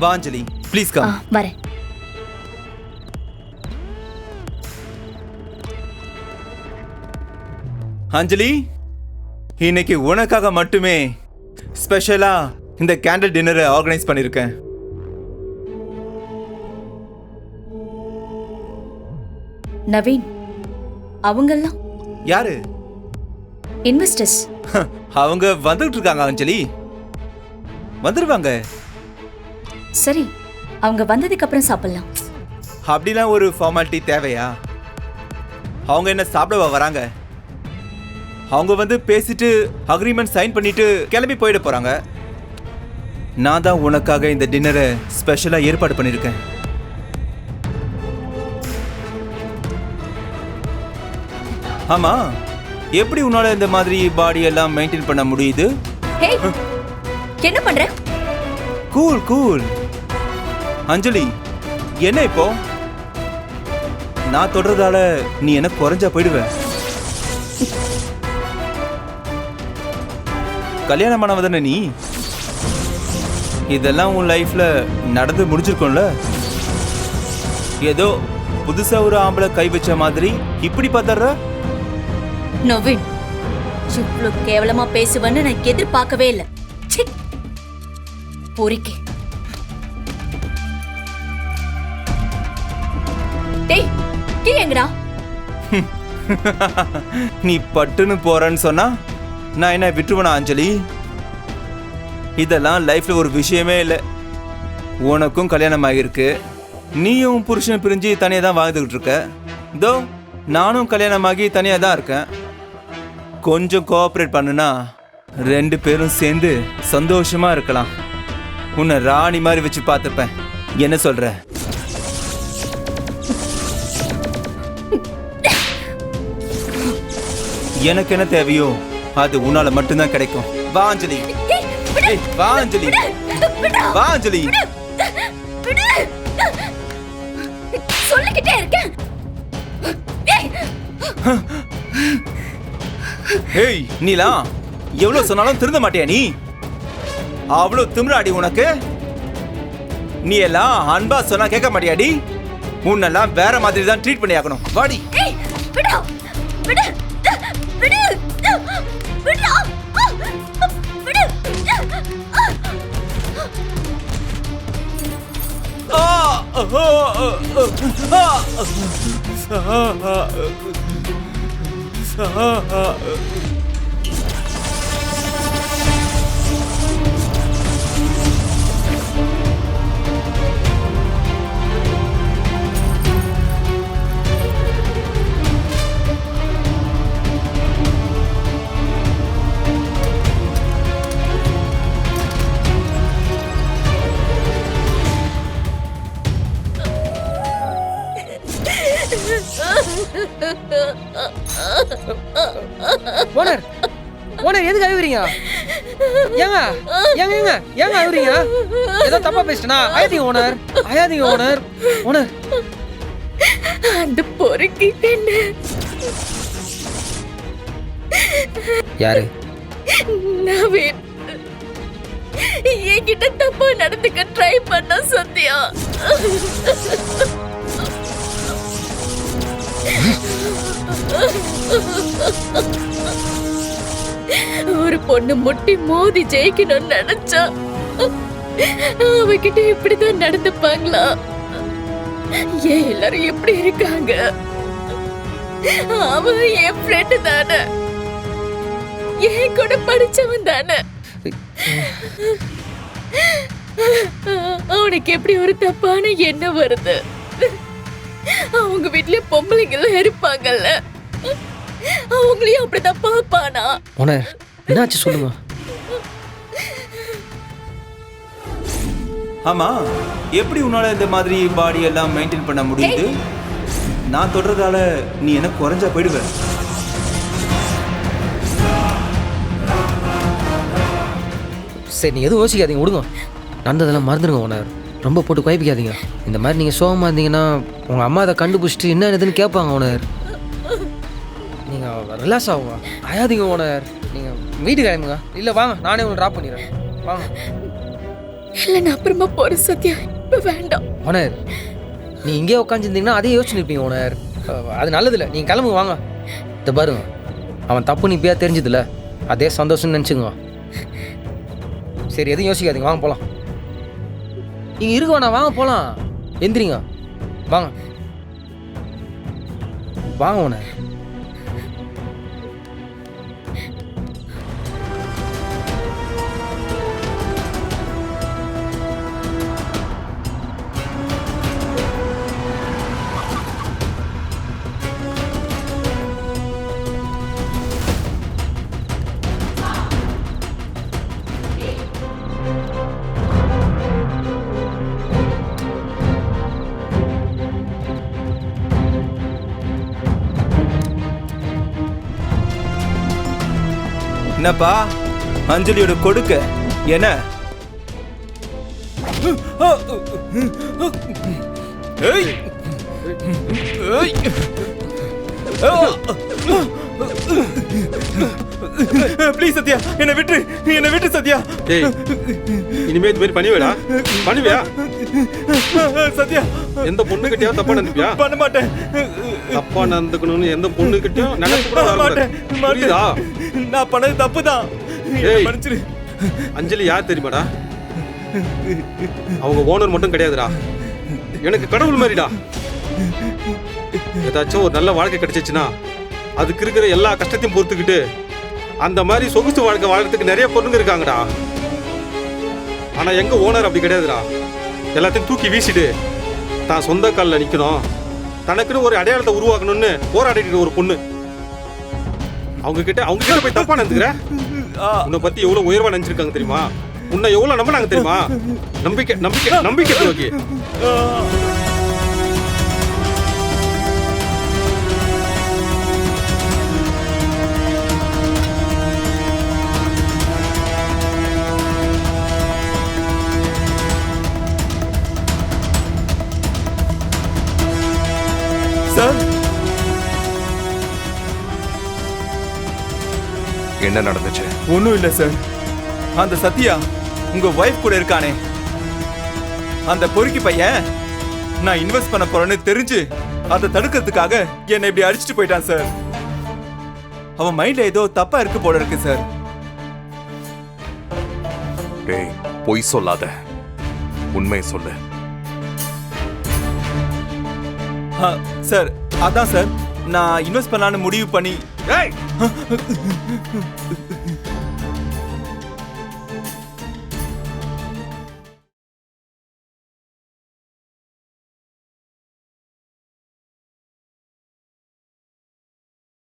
வா அஞ்சலி, please come. வரேன். அஞ்சலி, இன்னைக்கு உனக்காக மட்டுமே ஸ்பெஷலா இந்த கேண்டில் டின்னரை ஆர்கனைஸ் பண்ணிருக்கேன். நவீன், அவங்கெல்லாம் யாரு? இன்வெஸ்டர்ஸ். அவங்க வந்துட்டு இருக்காங்க அஞ்சலி, வந்துருவாங்க. சரி, அவங்க வந்ததுக்கு அப்புறம் சாப்பிடலாம். அப்படிலாம் ஒரு ஃபார்மாலிட்டி தேவையா? அவங்க என்ன சாப்பிடவா வராங்க? அவங்க வந்து பேசிட்டு அக்ரிமெண்ட் சைன் பண்ணிட்டு கிளம்பி போயிட போறாங்க. நான் தான் உனக்காக இந்த டின்னரை ஸ்பெஷலா ஏற்பாடு பண்ணிருக்கேன். ஆமா, எப்படி உன்னால இந்த மாதிரி பாடி எல்லாம் மெயின்டைன் பண்ண முடியுது? ஹேய், என்ன பண்ற? Cool cool. அஞ்சலி, என்ன இப்போ? நான் தொடறதால நீ என்ன குறைஞ்சா போயிடுவ? கல்யாணமானவ தானே நீ? இதெல்லாம் உன் லைஃப்ல நடந்து முடிஞ்சிருக்கும்ல? ஏதோ புதுசா ஒரு ஆம்பளை கை வச்ச மாதிரி இப்படி பார்த்தற? நவீன், இவ்வளவு கேவலமா பேசுவேன்னு நான் எதிர்பார்க்கவே இல்லை. பொறுக்கி. டேய், டீ எங்கடா? நீ பட்டுன்னு போறன்னு சொன்னா நான் என்ன விட்டுருவனா அஞ்சலி? இதெல்லாம் லைஃப்ல ஒரு விஷயமே இல்லை. உனக்கும் கல்யாணம் ஆகிருக்கு, நீயும் புருஷன் பிரிஞ்சு தனியா தான் வாழ்ந்துகிட்டு இருக்க. இதோ நானும் கல்யாணமாகி தனியா தான் இருக்கேன். கொஞ்சம் கோஆப்ரேட் பண்ணுனா 2 பேரும் சேர்ந்து சந்தோஷமா இருக்கலாம். உன்னை ராணி மாதிரி வச்சு பார்த்துப்பேன். என்ன சொல்ற? எனக்கு என்ன தேவையோ அது உன்னால மட்டும்தான் கிடைக்கும். வா அஞ்சலி, வா அஞ்சலி, வா அஞ்சலி. சொல்லிக்கிட்டே இருக்கேன். ஏய் நீலா, எவ்வளவு சொன்னாலும் திருந்த மாட்டியா நீ? அவ்வளவு திமிராடி உனக்கு? நீ எல்லாம் அன்பா சொன்னா கேட்க மாட்டியாடி? உன்னெல்லாம் வேற மாதிரி தான் ட்ரீட் பண்ணி ஆகணும். வாடி. ஓனர், ஓனர் எதுக்கு அழுவுறீங்க? ஏங்க ஏங்க ஏங்க ஏங்க அழுவுறீங்க? ஏதோ தப்பா பேசிட்டேனா? அழாதீங்க ஓனர், அழாதீங்க ஓனர். ஓனர், அந்த பொறுக்கி என்ன? யாரு? நவீன் என்கிட்ட தப்பா நடந்துக்க ட்ரை பண்ண சத்யா. ஒரு பொண்ணு முட்டி மோதி ஜெயிக்கணும்னு நினைச்சா அவகிட்ட இப்படிதான் நடந்துப்பாங்களா? ஏன் எல்லாரும் எப்படி இருக்காங்க? அவன் என் ஃப்ரெண்டு தானே, என் கூட படிச்சவன் தானே. அவனுக்கு எப்படி ஒரு தப்பான எண்ணம் வருது? அவங்க வீட்ல பொம்பளைங்க எல்லாம் இருப்பாங்கல்ல, அவங்களையும் அப்படிதான் பாப்பானா? ஓனர், என்னாச்சு சொல்லுங்க. ஆமா, எப்படி உன்னால இந்த மாதிரி பாடி எல்லாம் மெயின்டைன் பண்ண முடியுது? நான் தொடறதால நீ என்ன குறைஞ்சா போயிடுவ? சரி, நீ எதுவும் யோசிக்காதீங்க, விடுங்க. நடந்ததெல்லாம் மறந்துடுங்க ஓனர். ரொம்ப போட்டு குழப்பிக்காதீங்க. இந்த மாதிரி நீங்கள் சோகமாக இருந்தீங்கன்னா உங்கள் அம்மா அதை கண்டுபிடிச்சிட்டு என்ன என்னதுன்னு கேட்பாங்க ஓனர். நீங்கள் ரிலாக்ஸ் ஆகுங்க, அழாதீங்க ஓனர். நீங்கள் வீட்டுக்கு கிளம்புங்க. இல்லை வாங்க, நானே உங்களை ட்ராப் பண்ணிடுறேன். வாங்க. இல்ல நான் அப்புறமா போறேன் சத்யா, இப்ப வேண்டாம். ஓனர் நீ இங்கே உட்காந்துருந்தீங்கன்னா அதையும் யோசிச்சுருப்பீங்க ஓனர். அது நல்லதில்ல, நீங்கள் கிளம்புங்க வாங்க. இதை பாருங்க, அவன் தப்பு நீ இப்பயா தெரிஞ்சதில்ல, அதே சந்தோஷம்னு நினச்சிங்க. சரி எதுவும் யோசிக்காதீங்க, வாங்க போகலாம். நீங்கள் இருக்க வேணா, வாங்க போகலாம். எந்திரிங்க வாங்க வாங்க ஓனர். என்னப்பா அஞ்சலியோட கொடுக்க என்ன? ஏய்! ஏய்! ப்ளீஸ் சத்யா, என்னை விட்டு சத்யா. ஏய், இனிமே இது மாதிரி பண்ணுவியா? சத்யா, எந்த பொண்ணுகிட்டயாவது தப்பா நினைப்பியா? பண்ண மாட்டேன். தப்பா நடந்துக்கணும்னு எந்த பொண்ணுகிட்டயும் புரியுதா? நான் பண்ணது தப்புதான். ஏய். மன்னிச்சிரு. அஞ்சலி யார் தெரியுமாடா? அவங்க ஓனர் மட்டும் கிடையாதுடா, எனக்கு கடவுள் மாதிரிடா. ஏதாச்சும் ஒரு நல்ல வாழ்க்கை கிடைச்சிச்சுன்னா அதுக்கு இருக்கிற எல்லா கஷ்டத்தையும் பொறுத்துக்கிட்டு அந்த மாதிரி சொகுசு வாழ்க்கை வாழ்றதுக்கு நிறைய பொண்ணுங்க இருக்காங்கடா. ஆனா எங்க ஓனர் அப்படி கிடையாதுடா. எல்லாத்தையும் தூக்கி வீசிட்டு தான் சொந்த காலில் நிக்கணும், தனக்குன்னு ஒரு அடையாளத்தை உருவாக்கணும்னு போராடிட்டு ஒரு பொண்ணு. அவங்க கிட்ட போய் தப்பா நடந்துக்கிற. உன்னை பத்தி எவ்வளவு உயர்வா நினைச்சிருக்காங்க தெரியுமா? உன்னை எவ்வளவு நம்பினாங்க தெரியுமா? நம்பிக்கை துரோகி. சார், என்ன நடந்துச்சு? ஒண்ணும் இல்ல சார். அந்த சத்யா உங்க வைஃப் கூட இருக்கானே, அந்த பொறுக்கி பையன் நான் இன்வெஸ்ட் பண்ண போறேன்னு தெரிஞ்சு அதை தடுக்கிறதுக்காக என்னை இப்படி அடிச்சுட்டு போயிட்டான் சார். அவன் மைண்ட்ல ஏதோ தப்பா இருக்கு போல இருக்கு சார். டேய், பொய் சொல்லாத, உண்மையை சொல்லு. சார், அதான் சார் நான் இன்வெஸ்ட் பண்ணலான்னு முடிவு பண்ணி ஏய்